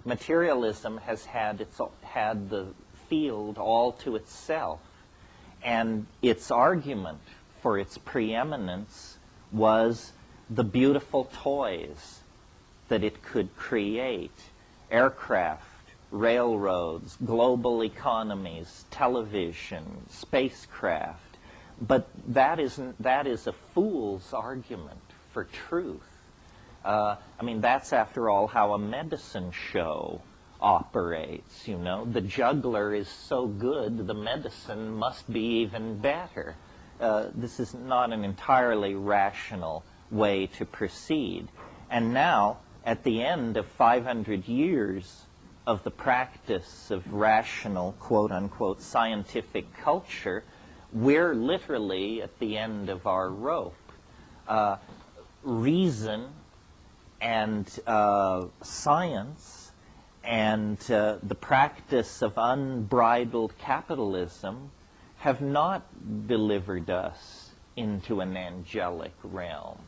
materialism has had the field all to itself, and its argument for its preeminence was the beautiful toys that it could create: aircraft, railroads, global economies, television, spacecraft. But that is a fool's argument for truth. I mean, that's, after all, how a medicine show operates, you know. The juggler is so good, the medicine must be even better. This is not an entirely rational way to proceed. And now, at the end of 500 years of the practice of rational, quote-unquote, scientific culture, we're literally at the end of our rope. Reason and science and the practice of unbridled capitalism have not delivered us into an angelic realm.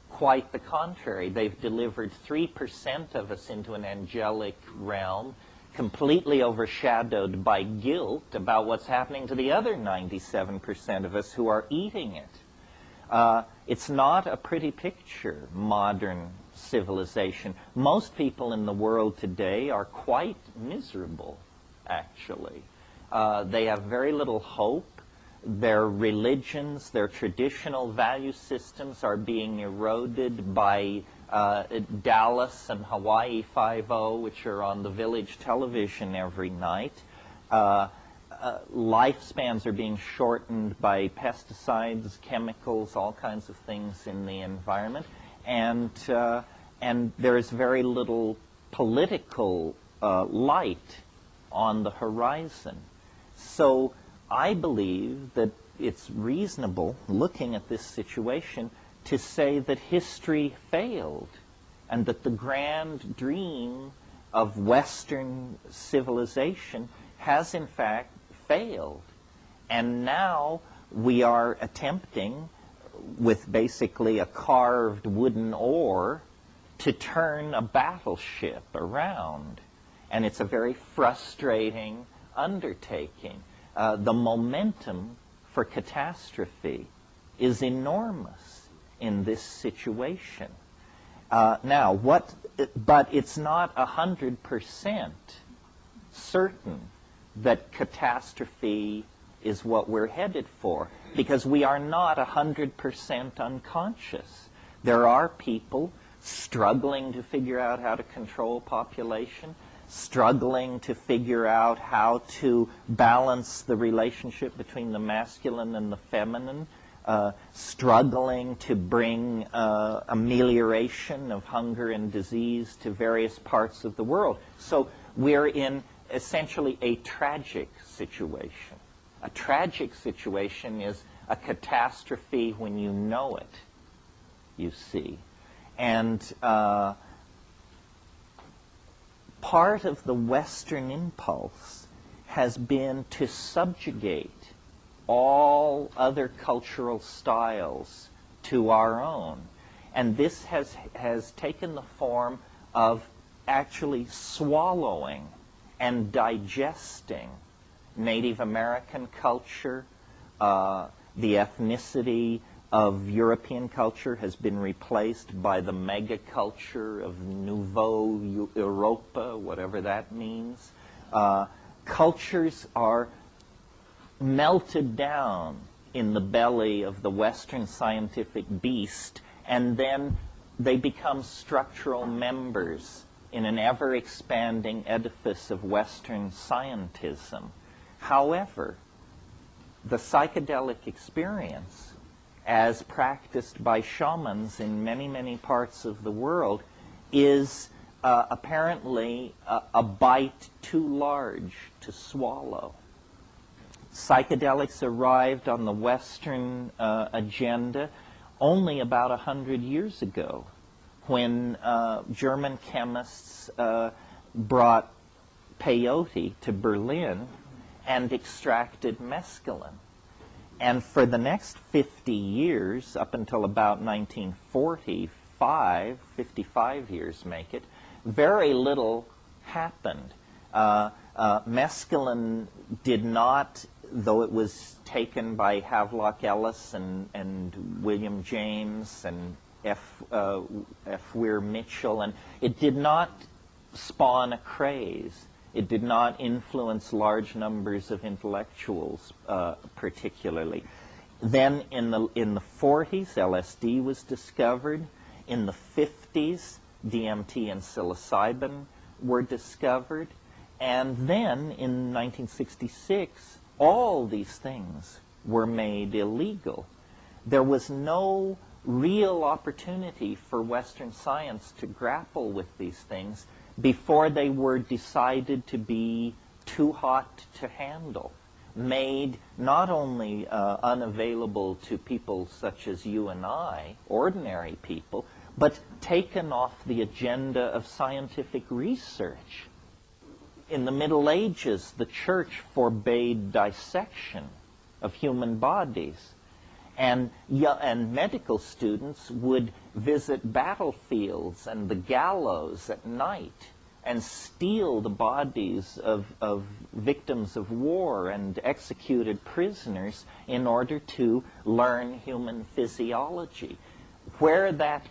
Quite the contrary. They've delivered 3% of us into an angelic realm, completely overshadowed by guilt about what's happening to the other 97% of us who are eating it. It's not a pretty picture, modern civilization. Most people in the world today are quite miserable, actually. They have very little hope. Their religions, their traditional value systems are being eroded by Dallas and Hawaii Five-0, which are on the Village television every night. Lifespans are being shortened by pesticides, chemicals, all kinds of things in the environment, and there is very little political light on the horizon. So I believe that it's reasonable, looking at this situation, to say that history failed, and that the grand dream of Western civilization has in fact failed. And now we are attempting, with basically a carved wooden oar, to turn a battleship around. And it's a very frustrating undertaking. The momentum for catastrophe is enormous in this situation. But it's not 100% certain that catastrophe is what we're headed for, because we are not 100% unconscious. There are people struggling to figure out how to control population, struggling to figure out how to balance the relationship between the masculine and the feminine, struggling to bring amelioration of hunger and disease to various parts of the world. So we're in essentially a tragic situation. A tragic situation is a catastrophe when you know it, you see. And part of the Western impulse has been to subjugate all other cultural styles to our own. And this has taken the form of actually swallowing and digesting Native American culture. The ethnicity of European culture has been replaced by the mega-culture of Nouveau Europa, whatever that means. Cultures are melted down in the belly of the Western scientific beast, and then they become structural members in an ever-expanding edifice of Western scientism. However, the psychedelic experience, as practiced by shamans in many, many parts of the world, is apparently a bite too large to swallow. Psychedelics arrived on the Western agenda only about 100 years ago, when German chemists brought peyote to Berlin and extracted mescaline. And for the next 50 years, up until about 1945, 55 years make it, very little happened. Mescaline did not, though it was taken by Havelock Ellis and William James and F. Weir Mitchell, and it did not spawn a craze. It did not influence large numbers of intellectuals particularly. Then in the 40s, LSD was discovered. In the 50s, DMT and psilocybin were discovered. And then in 1966, all these things were made illegal. There was no real opportunity for Western science to grapple with these things before they were decided to be too hot to handle, made not only unavailable to people such as you and I, ordinary people, but taken off the agenda of scientific research. In the Middle Ages, the church forbade dissection of human bodies. And medical students would visit battlefields and the gallows at night and steal the bodies of victims of war and executed prisoners in order to learn human physiology. Where that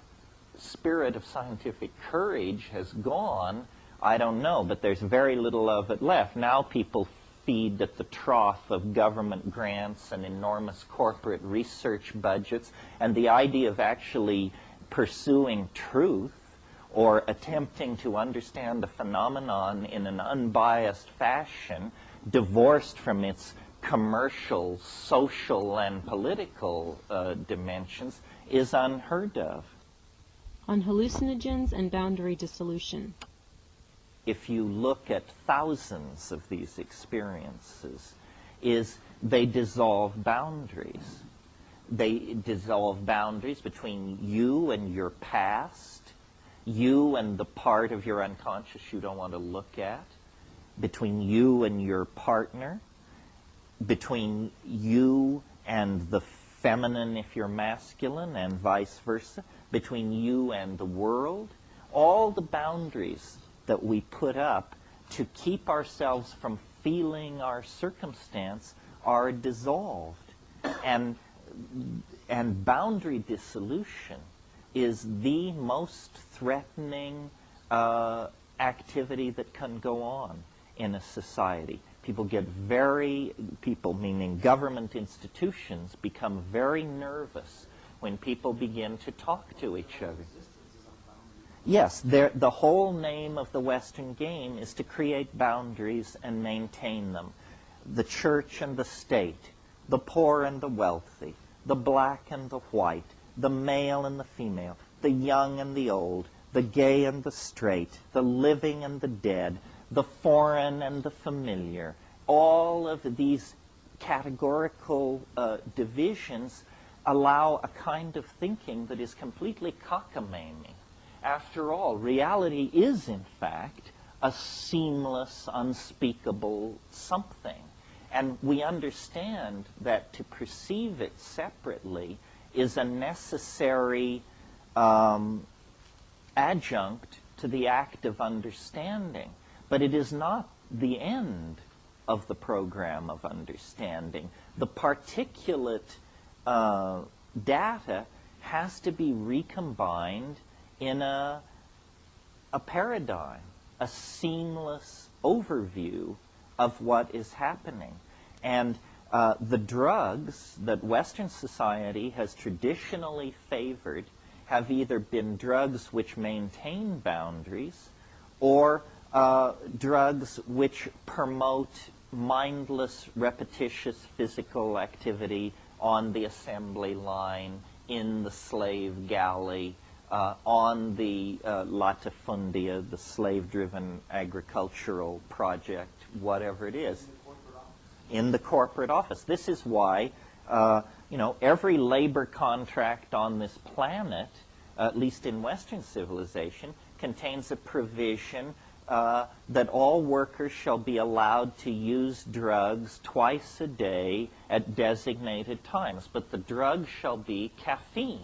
spirit of scientific courage has gone, I don't know, but there's very little of it left. Now people feed at the trough of government grants and enormous corporate research budgets, and the idea of actually pursuing truth or attempting to understand the phenomenon in an unbiased fashion, divorced from its commercial, social, and political dimensions, is unheard of. On hallucinogens and boundary dissolution. If you look at thousands of these experiences, is they dissolve boundaries. They dissolve boundaries between you and your past, you and the part of your unconscious you don't want to look at, between you and your partner, between you and the feminine if you're masculine, and vice versa, between you and the world. All the boundaries that we put up to keep ourselves from feeling our circumstance are dissolved. And boundary dissolution is the most threatening activity that can go on in a society. People meaning government institutions, become very nervous when people begin to talk to each other. Yes, the whole name of the Western game is to create boundaries and maintain them. The church and the state, the poor and the wealthy, the black and the white, the male and the female, the young and the old, the gay and the straight, the living and the dead, the foreign and the familiar. All of these categorical divisions allow a kind of thinking that is completely cockamamie. After all, reality is, in fact, a seamless, unspeakable something. And we understand that to perceive it separately is a necessary adjunct to the act of understanding. But it is not the end of the program of understanding. The particulate data has to be recombined in a paradigm, a seamless overview of what is happening. And the drugs that Western society has traditionally favored have either been drugs which maintain boundaries or drugs which promote mindless, repetitious physical activity on the assembly line, in the slave galley, on the latifundia, the slave-driven agricultural project, whatever it is, in the corporate office. This is why, every labor contract on this planet, at least in Western civilization, contains a provision that all workers shall be allowed to use drugs twice a day at designated times, but the drug shall be caffeine.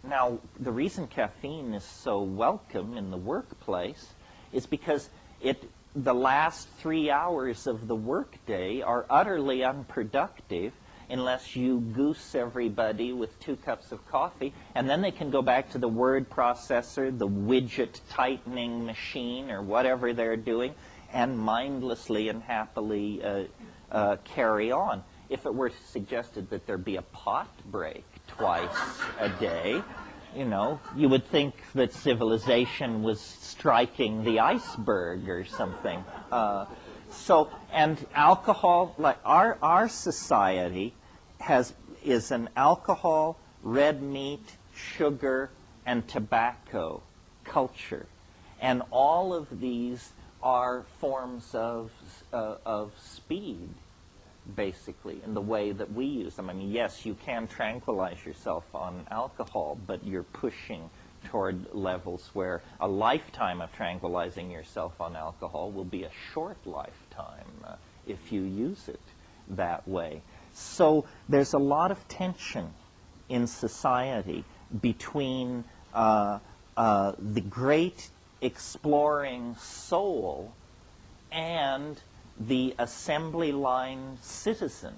Now, the reason caffeine is so welcome in the workplace is because The last 3 hours of the workday are utterly unproductive unless you goose everybody with 2 cups of coffee, and then they can go back to the word processor, the widget tightening machine, or whatever they're doing, and mindlessly and happily carry on. If it were suggested that there be a pot break twice a day, you would think that civilization was striking the iceberg or something. And alcohol, like our society is an alcohol, red meat, sugar, and tobacco culture. And all of these are forms of speed, basically, in the way that we use them. I mean, yes, you can tranquilize yourself on alcohol, but you're pushing toward levels where a lifetime of tranquilizing yourself on alcohol will be a short lifetime if you use it that way. So there's a lot of tension in society between the great exploring soul and the assembly line citizen.